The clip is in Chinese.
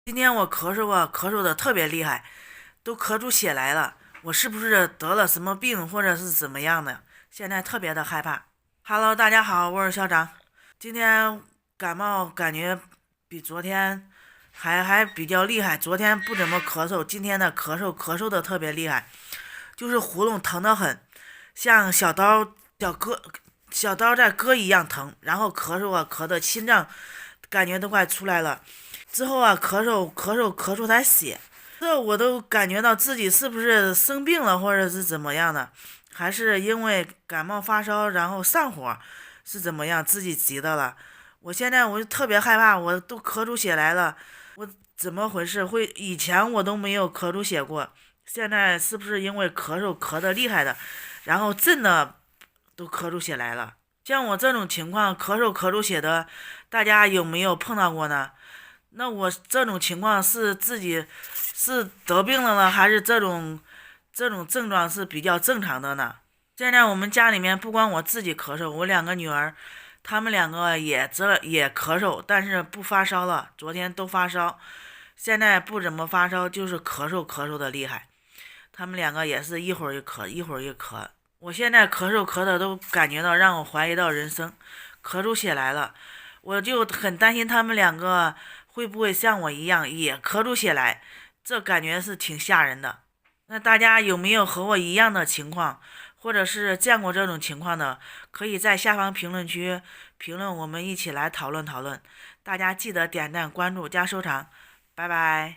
今天我咳嗽啊，咳嗽的特别厉害，都咳出血来了。我是不是得了什么病，或者是怎么样的？现在特别的害怕。Hello，大家好，我是校长。今天感冒感觉比昨天还比较厉害，昨天不怎么咳嗽，今天的咳嗽的特别厉害，就是喉咙疼得很，像小刀在割一样疼，然后咳嗽啊咳的心脏感觉都快出来了。之后啊，咳出来血，这我都感觉到自己是不是生病了，或者是怎么样的，还是因为感冒发烧然后上火，是怎么样自己急的了。我现在就特别害怕，我都咳出血来了，我怎么回事？以前我都没有咳出血过，现在是不是因为咳嗽咳的厉害的，然后真的都咳出血来了？像我这种情况咳嗽咳出血的，大家有没有碰到过呢？那我这种情况是自己是得病了呢，还是这种症状是比较正常的呢？现在我们家里面不光我自己咳嗽，我两个女儿，她们两个也咳嗽，但是不发烧了。昨天都发烧，现在不怎么发烧，就是咳嗽的厉害。她们两个也是一会儿一咳，一会儿一咳。我现在咳嗽咳的都感觉到让我怀疑到人生，咳出血来了。我就很担心他们两个会不会像我一样也咳出血来，这感觉是挺吓人的。那大家有没有和我一样的情况，或者是见过这种情况的，可以在下方评论区评论，我们一起来讨论讨论。大家记得点赞、关注加收藏，拜拜。